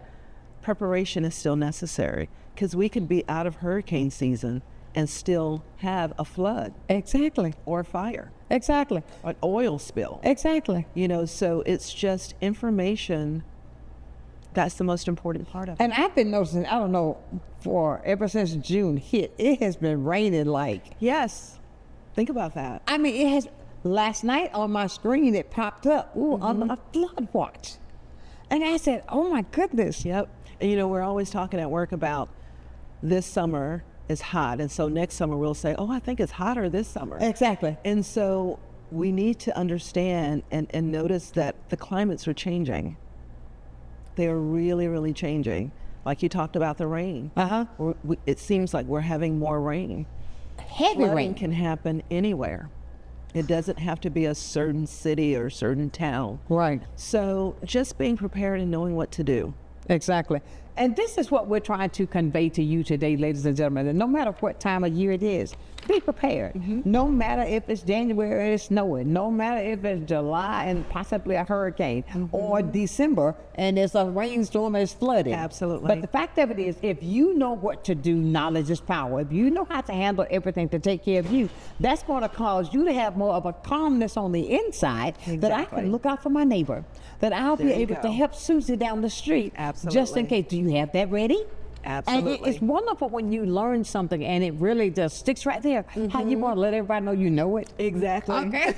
Preparation is still necessary, because we could be out of hurricane season and still have a flood. Exactly. Or fire. Exactly. An oil spill. Exactly. You know, so it's just information. That's the most important part of it. And I've been noticing, I don't know, ever since June hit, it has been raining like. Yes. Think about that. I mean, it has. Last night on my screen, it popped up, on a flood watch. And I said, oh my goodness. Yep. And you know, we're always talking at work about this summer is hot. And so next summer we'll say, oh, I think it's hotter this summer. Exactly. And so we need to understand and notice that the climates are changing. They are really, really changing. Like you talked about the rain. It seems like we're having more rain. Heavy Flooding rain can happen anywhere. It doesn't have to be a certain city or a certain town. Right. So just being prepared and knowing what to do. Exactly. And this is what we're trying to convey to you today, ladies and gentlemen. And no matter what time of year it is, be prepared. No matter if it's January and it's snowing, no matter if it's July and possibly a hurricane, or December and it's a rainstorm and it's flooding. Absolutely. But the fact of it is, if you know what to do, knowledge is power. If you know how to handle everything to take care of you, that's going to cause you to have more of a calmness on the inside, that I can look out for my neighbor, that I'll be able to help Susie down the street. Just in case. Do you have that ready? Absolutely. And it's wonderful when you learn something and it really just sticks right there. How you want to let everybody know you know it? Exactly. Okay.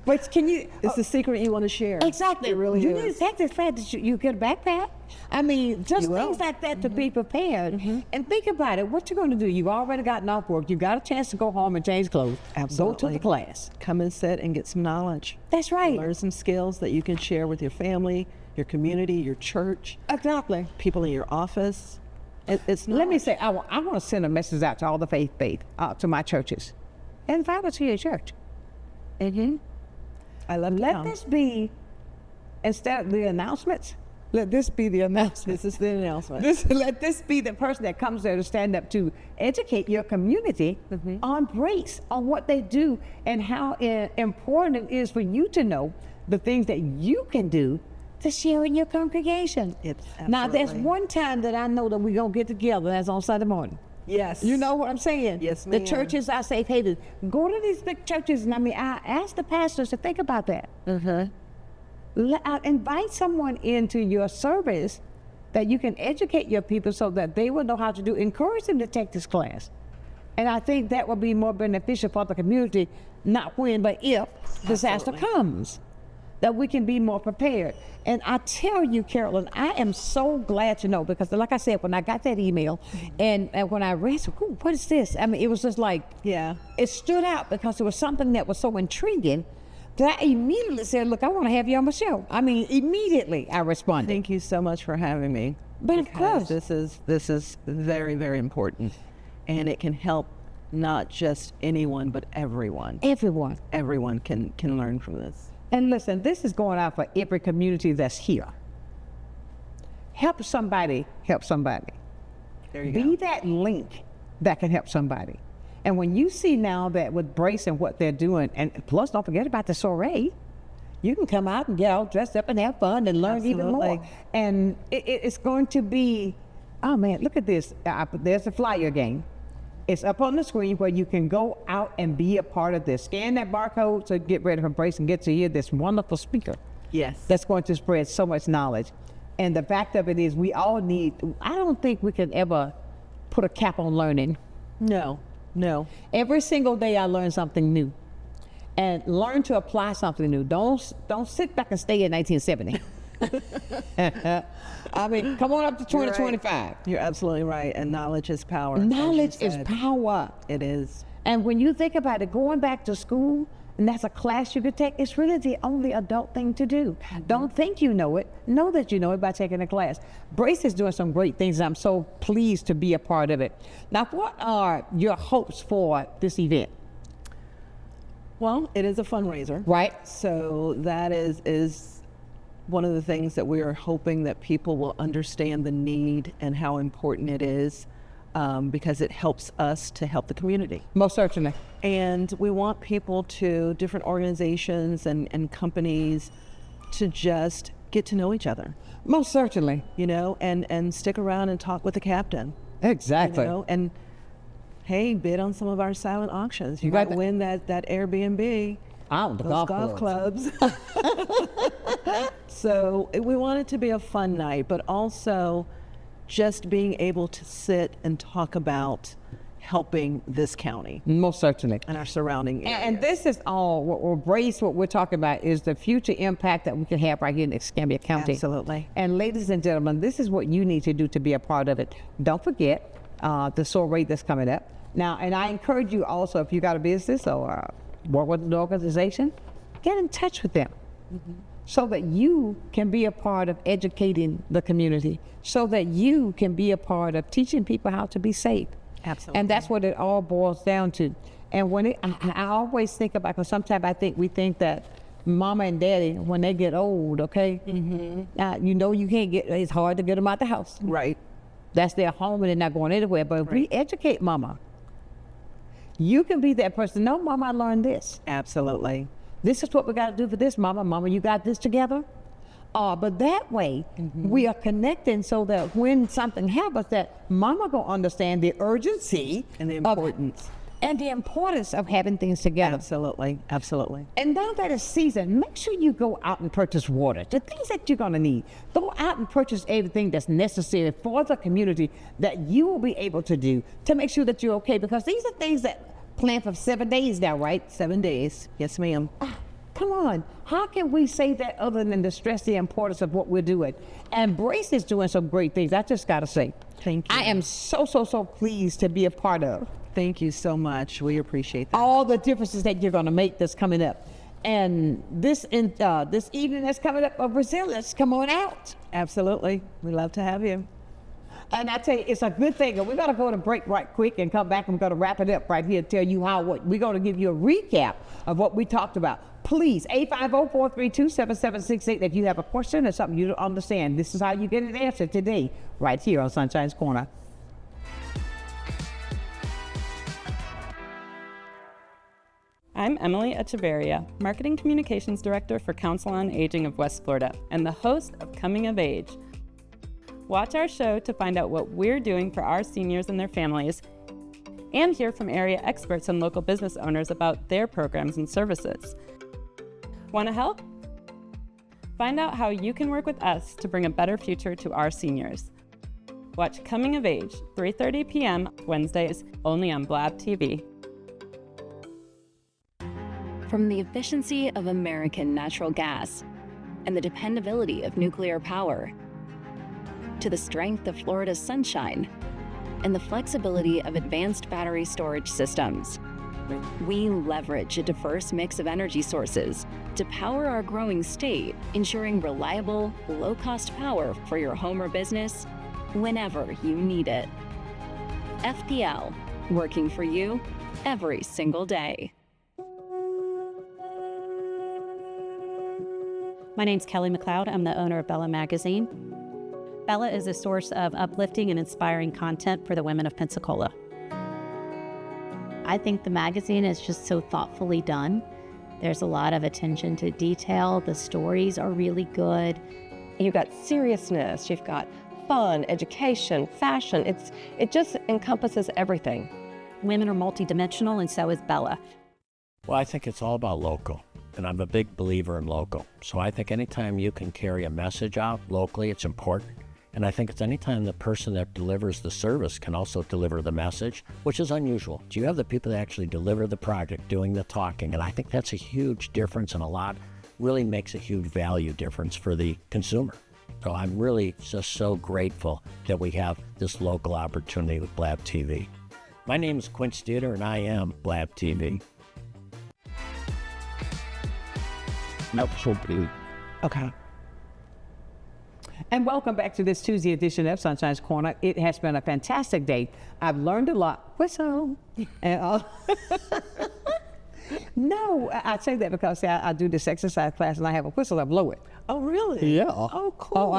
But can you? It's the secret you want to share. Exactly. It really you is. need to take fact that you get a backpack. I mean, just You will. things like that to be prepared. And think about it. What you're going to do? You've already gotten off work. You got a chance to go home and change clothes. Absolutely. Go to the class. Come and sit and get some knowledge. That's right. Learn some skills that you can share with your family, your community, your church, Exactly. people in your office. It's Let me knowledge. say, I want to send a message out to all the faith, to my churches. Invite us to your church. I love to Let come. this be, instead of the announcements, let this be the announcement. This is the announcement. Let this be the person that comes there to stand up to educate your community on Brace, on what they do, and how important it is for you to know the things that you can do to share in your congregation. Now, there's absolutely. one time that I know that we're going to get together, that's on Sunday morning. Yes. You know what I'm saying? Yes, The ma'am. churches are safe haven. Go to these big churches, and I ask the pastors to think about that. Invite someone into your service that you can educate your people so that they will know how to do. Encourage them to take this class. And I think that will be more beneficial for the community, not when, but if disaster comes, that we can be more prepared. And I tell you, Carolyn, I am so glad to know, because like I said, when I got that email and when I read, ooh, what is this? I mean, it was just like, Yeah. it stood out because it was something that was so intriguing that I immediately said, look, I want to have you on my show. I mean, immediately I responded. Thank you so much for having me. But of because course. this is very, very important, and it can help not just anyone but everyone. Everyone. Everyone can learn from this. And listen, this is going out for every community that's here. Help somebody help somebody. There you Be go. that link that can help somebody. And when you see now that with Brace and what they're doing, and plus don't forget about the soiree, you can come out and get all dressed up and have fun and learn even more. Absolutely. And it's going to be, oh man, look at this. There's a flyer game. It's up on the screen where you can go out and be a part of this. Scan that barcode to get ready for Brace and get to hear this wonderful speaker Yes. that's going to spread so much knowledge. And the fact of it is we all need, I don't think we can ever put a cap on learning. No. Every single day I learn something new, and learn to apply something new. Don't sit back and stay in 1970. I mean, come on up to 2025. You're absolutely right. And knowledge is power. as you Knowledge is said. power. It is. And when you think about it, going back to school, and that's a class you could take, it's really the only adult thing to do. Don't think you know it. Know that you know it by taking a class. Brace is doing some great things, and I'm so pleased to be a part of it. Now, what are your hopes for this event? Well, it is a fundraiser. Right. So that is one of the things that we are hoping that people will understand the need and how important it is, because it helps us to help the community. Most certainly. And we want people to, different organizations and companies, to just get to know each other, Most certainly. you know, and stick around and talk with the captain. Exactly. You know, and hey, bid on some of our silent auctions. You Right. might win that Airbnb. Oh, the Those golf clubs. So we want it to be a fun night, but also just being able to sit and talk about helping this county Most certainly. and our surrounding areas. And this is all, what we're talking about is the future impact that we can have right here in Escambia County. Absolutely. And ladies and gentlemen, this is what you need to do to be a part of it. Don't forget the soiree that's coming up. Now, and I encourage you also, if you got a business or work with an organization, get in touch with them so that you can be a part of educating the community, so that you can be a part of teaching people how to be safe. Absolutely. And that's what it all boils down to. And when I always think about, because sometimes we think that mama and daddy, when they get old, okay, you know, you can't get, it's hard to get them out the house. Right. That's their home and they're not going anywhere. But if we educate mama, you can be that person. No, mama, I learned this. Absolutely. This is what we got to do for this, mama. Mama, you got this together? But that way, we are connecting so that when something happens, that mama gonna understand the urgency And the importance. and the importance of having things together. Absolutely. Absolutely. And now that it's season, make sure you go out and purchase water, the things that you're gonna need. Go out and purchase everything that's necessary for the community that you will be able to do to make sure that you're okay, because these are things that plan for 7 days now, right? 7 days. Yes, ma'am. come on, how can we say that other than to stress the importance of what we're doing? And Brace is doing some great things, I just gotta say. Thank you. I am so pleased to be a part of. Thank you so much. We appreciate that. All the differences that you're gonna make that's coming up. And this evening that's coming up of Resilience, come on out. Absolutely. We love to have you. And I tell you, it's a good thing. And we're going to go to break right quick and come back and we're going to wrap it up right here and tell you we're going to give you a recap of what we talked about. Please, 850-432-7768. If you have a question or something you don't understand, this is how you get an answer today, right here on Sunshine's Corner. I'm Emily Echeverria, Marketing Communications Director for Council on Aging of West Florida and the host of Coming of Age. Watch our show to find out what we're doing for our seniors and their families, and hear from area experts and local business owners about their programs and services. Want to help? Find out how you can work with us to bring a better future to our seniors. Watch Coming of Age, 3:30 p.m. Wednesdays, only on Blab TV. From the efficiency of American natural gas and the dependability of nuclear power, to the strength of Florida's sunshine and the flexibility of advanced battery storage systems, we leverage a diverse mix of energy sources to power our growing state, ensuring reliable, low-cost power for your home or business whenever you need it. FPL, working for you every single day. My name's Kelly McLeod. I'm the owner of Bella Magazine. Bella is a source of uplifting and inspiring content for the women of Pensacola. I think the magazine is just so thoughtfully done. There's a lot of attention to detail. The stories are really good. You've got seriousness, you've got fun, education, fashion. It just encompasses everything. Women are multidimensional, and so is Bella. Well, I think it's all about local, and I'm a big believer in local. So I think anytime you can carry a message out locally, it's important. And I think it's anytime the person that delivers the service can also deliver the message, which is unusual. Do you have the people that actually deliver the project doing the talking? And I think that's a huge difference, and a lot really makes a huge value difference for the consumer. So I'm really just so grateful that we have this local opportunity with Blab TV. My name is Quince Dieter, and I am Blab TV. Okay. And welcome back to this Tuesday edition of Sunshine's Corner. It has been a fantastic day. I've learned a lot. Whistle. And, no, I say that because I do this exercise class and I have a whistle. I blow it. Oh, really? Yeah. Oh, cool.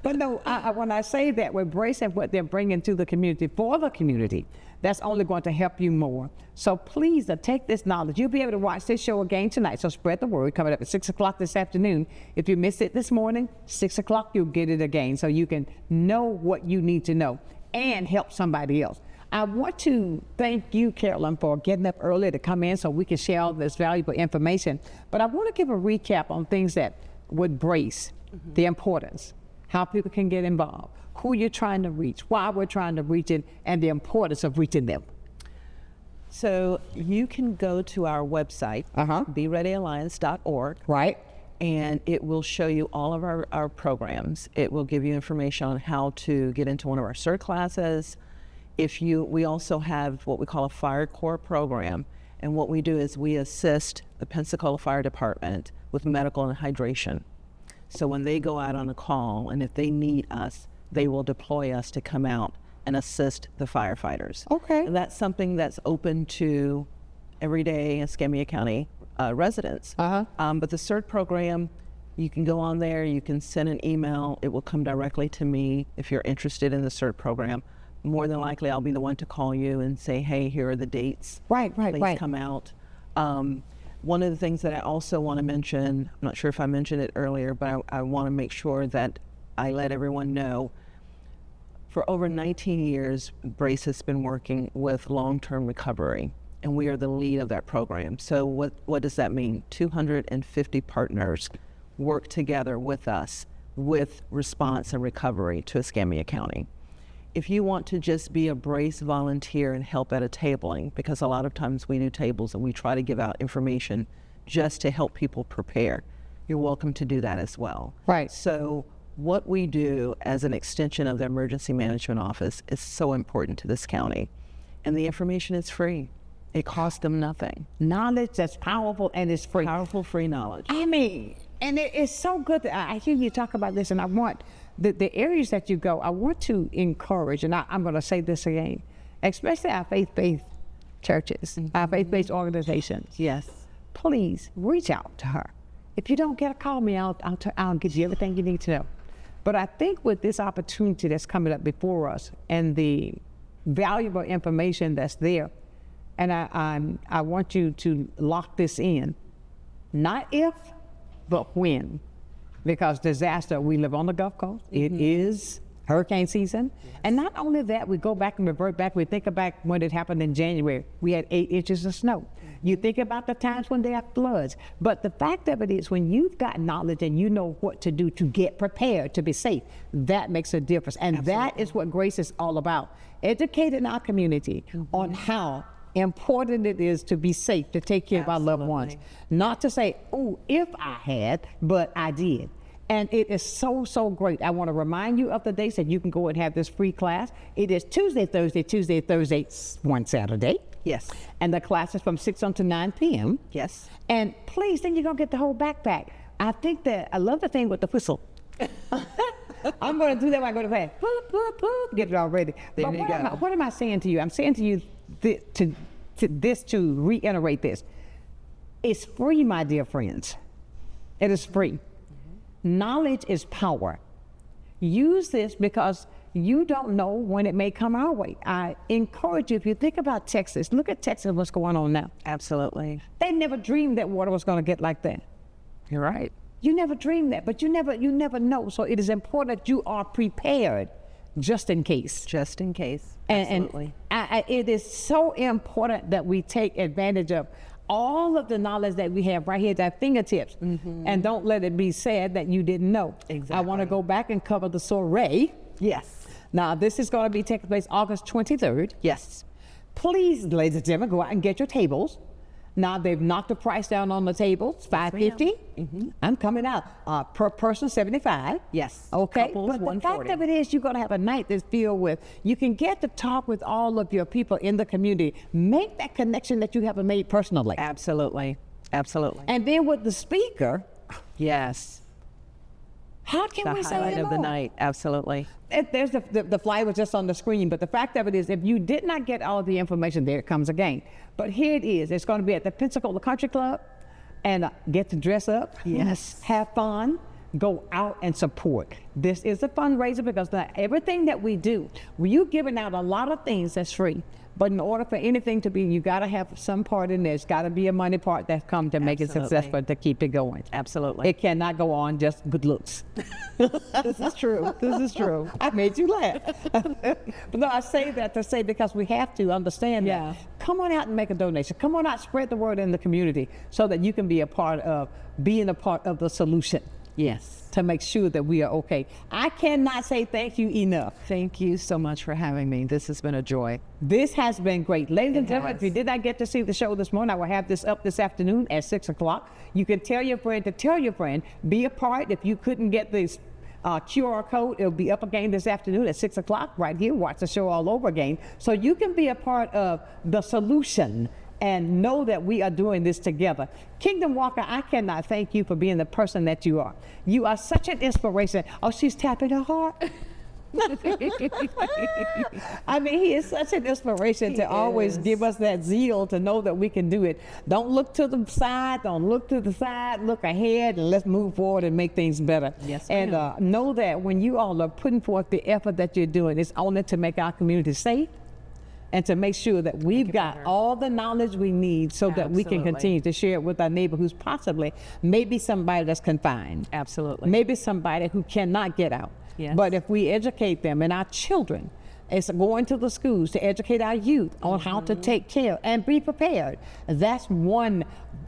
But no, when I say that, we're embracing what they're bringing to the community for the community. That's only going to help you more. So please take this knowledge. You'll be able to watch this show again tonight. So spread the word. Coming up at 6 o'clock this afternoon. If you missed it this morning, 6 o'clock, you'll get it again. So you can know what you need to know and help somebody else. I want to thank you, Carolyn, for getting up early to come in so we can share all this valuable information. But I want to give a recap on things that would brace the importance, how people can get involved, who you're trying to reach, why we're trying to reach it, and the importance of reaching them. So you can go to our website, BeReadyAlliance.org. Right. And it will show you all of our programs. It will give you information on how to get into one of our CERT classes. We also have what we call a Fire Corps program. And what we do is we assist the Pensacola Fire Department with medical and hydration. So when they go out on a call, and if they need us, they will deploy us to come out and assist the firefighters. Okay. And that's something that's open to everyday Escambia County residents. But the CERT program, you can go on there, you can send an email, it will come directly to me if you're interested in the CERT program. More than likely, I'll be the one to call you and say, hey, here are the dates. Right. Please come out. One of the things that I also want to mention, I'm not sure if I mentioned it earlier, but I want to make sure that I let everyone know, for over 19 years, Brace has been working with long-term recovery, and we are the lead of that program. So what does that mean? 250 partners work together with us with response and recovery to Escambia County. If you want to just be a brace volunteer and help at a tabling, because a lot of times we do tables and we try to give out information just to help people prepare, you're welcome to do that as well. Right. So what we do as an extension of the Emergency Management Office is so important to this county. And the information is free. It costs them nothing. Knowledge that's powerful and it's free. Powerful, free knowledge. I mean, and it's so good that I hear you talk about this, and I want the areas that you go, I want to encourage, and I'm going to say this again, especially our faith-based churches, our faith-based organizations. Yes. Please reach out to her. If you don't get a call me, I'll give you everything you need to know. But I think with this opportunity that's coming up before us and the valuable information that's there, and I want you to lock this in, not if, but when. Because disaster, we live on the Gulf Coast. It is hurricane season. And not only that, we go back and revert back. We think about when it happened in January. We had 8 inches of snow. You think about the times when there are floods. But the fact of it is, when you've got knowledge and you know what to do to get prepared to be safe, that makes a difference. And that is what Grace is all about. Educating our community on how important it is to be safe, to take care of our loved ones. Not to say, oh, if I had, but I did. And it is so, so great. I want to remind you of the dates that you can go and have this free class. It is Tuesday, Thursday, one Saturday. Yes. And the class is from 6 until 9 p.m. Yes. And please, then you're going to get the whole backpack. I think that, I love the thing with the whistle. I'm going to do that when I go to bed. Boop, boop, boop, get it all ready. There you go. What am I saying to you? I'm saying to you to reiterate this. It's free, my dear friends. It is free. Knowledge is power. Use this because you don't know when it may come our way. I encourage you, if you think about Texas, look at Texas, what's going on now. Absolutely. They never dreamed that water was going to get like that. You're right. You never dreamed that, but you never know. So it is important that you are prepared just in case. Just in case. Absolutely. And it is so important that we take advantage of all of the knowledge that we have right here at our fingertips, and don't let it be said that you didn't know. Exactly. I want to go back and cover the soiree. Yes. Now, this is going to be taking place August 23rd. Yes. Please, ladies and gentlemen, go out and get your tables. Now, they've knocked the price down on the tables, $5.50. I'm coming out. Per person, $75. Yes. Okay. Couples, but the $140. fact of it is, you're going to have a night that's filled with, you can get to talk with all of your people in the community. Make that connection that you haven't made personally. Absolutely. Absolutely. And then with the speaker. Yes. How can we say highlight it of the more? night. Absolutely. There's the flyer was just on the screen, but the fact of it is, if you did not get all of the information, there it comes again. But here it is. It's going to be at the Pensacola Country Club, and get to dress up. Yes. Have fun. Go out and support. This is a fundraiser because everything that we do, you're giving out a lot of things that's free. But in order for anything to be, you got to have some part in there. It's got to be a money part that comes to make it successful, to keep it going. Absolutely. It cannot go on just good looks. This is true. This is true. I made you laugh. But no, I say that to say because we have to understand that. Come on out and make a donation. Come on out, spread the word in the community so that you can be being a part of the solution. Yes. To make sure that we are okay. I cannot say thank you enough. Thank you so much for having me. This has been a joy. This has been great. Ladies and gentlemen, if you did not get to see the show this morning, I will have this up this afternoon at 6 o'clock. You can tell your friend to tell your friend. Be a part. If you couldn't get this QR code, it'll be up again this afternoon at 6 o'clock right here. Watch the show all over again. So you can be a part of the solution and know that we are doing this together. Kingdom Walker, I cannot thank you for being the person that you are. You are such an inspiration. Oh, she's tapping her heart. I mean, he is such an inspiration to always give us that zeal to know that we can do it. Don't look to the side, look ahead, and let's move forward and make things better. Yes, and know that when you all are putting forth the effort that you're doing, it's only to make our community safe and to make sure that we've got all the knowledge we need so that we can continue to share it with our neighbor who's possibly maybe somebody that's confined. Absolutely. Maybe somebody who cannot get out. Yes. But if we educate them and our children, It's going to the schools to educate our youth on how to take care and be prepared. That's one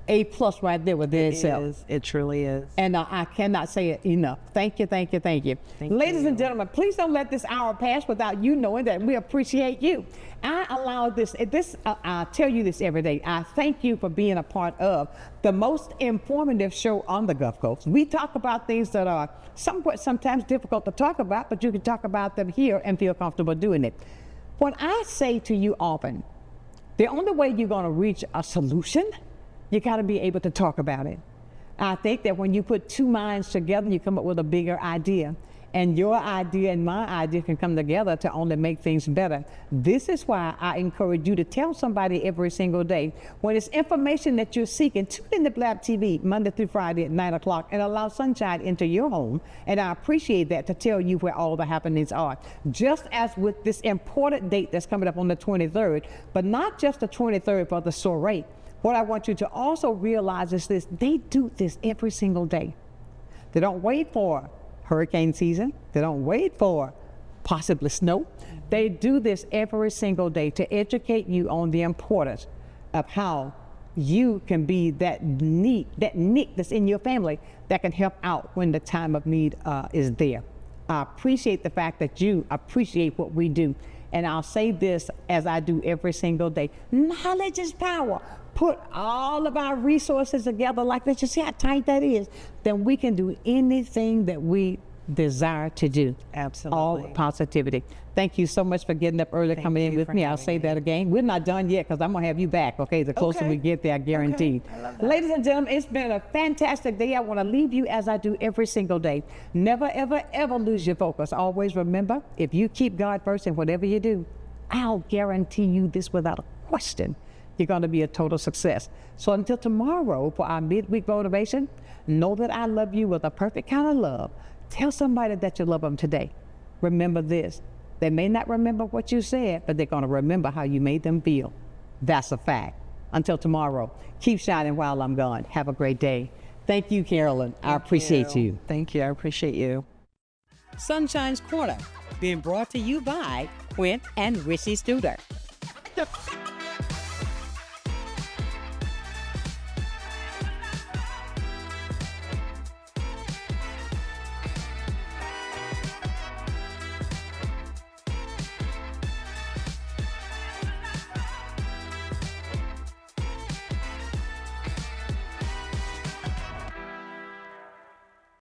A+ right there within itself. It truly is. And I cannot say it enough. Thank you, thank you, thank you. Ladies and gentlemen, please don't let this hour pass without you knowing that we appreciate you. I tell you this every day. I thank you for being a part of the most informative show on the Gulf Coast. We talk about things that are sometimes difficult to talk about, but you can talk about them here and feel comfortable doing it. What I say to you often, the only way you're going to reach a solution, you got to be able to talk about it. I think that when you put two minds together, you come up with a bigger idea. And your idea and my idea can come together to only make things better. This is why I encourage you to tell somebody every single day. When it's information that you're seeking, tune in to Blab TV Monday through Friday at 9 o'clock and allow sunshine into your home. And I appreciate that to tell you where all the happenings are. Just as with this important date that's coming up on the 23rd, but not just the 23rd for the soiree. What I want you to also realize is this: they do this every single day. They don't wait for hurricane season. They don't wait for possibly snow. They do this every single day to educate you on the importance of how you can be that nick that's in your family that can help out when the time of need is there. I appreciate the fact that you appreciate what we do. And I'll say this as I do every single day: knowledge is power. Put all of our resources together like that, you see how tight that is, then we can do anything that we desire to do. Absolutely. All positivity. Thank you so much for getting up early, coming in with me. I'll say that again. We're not done yet because I'm going to have you back, okay? The closer we get there, I guaranteed. Okay. I love that. Ladies and gentlemen, it's been a fantastic day. I want to leave you as I do every single day. Never, ever, ever lose your focus. Always remember, if you keep God first in whatever you do, I'll guarantee you this without a question: you're going to be a total success. So until tomorrow for our midweek motivation, know that I love you with a perfect kind of love. Tell somebody that you love them today. Remember this: they may not remember what you said, but they're going to remember how you made them feel. That's a fact. Until tomorrow, keep shining while I'm gone. Have a great day. Thank you, Carolyn. I appreciate you. Thank you. I appreciate you. Sunshine's Corner, being brought to you by Quint and Richie Studer.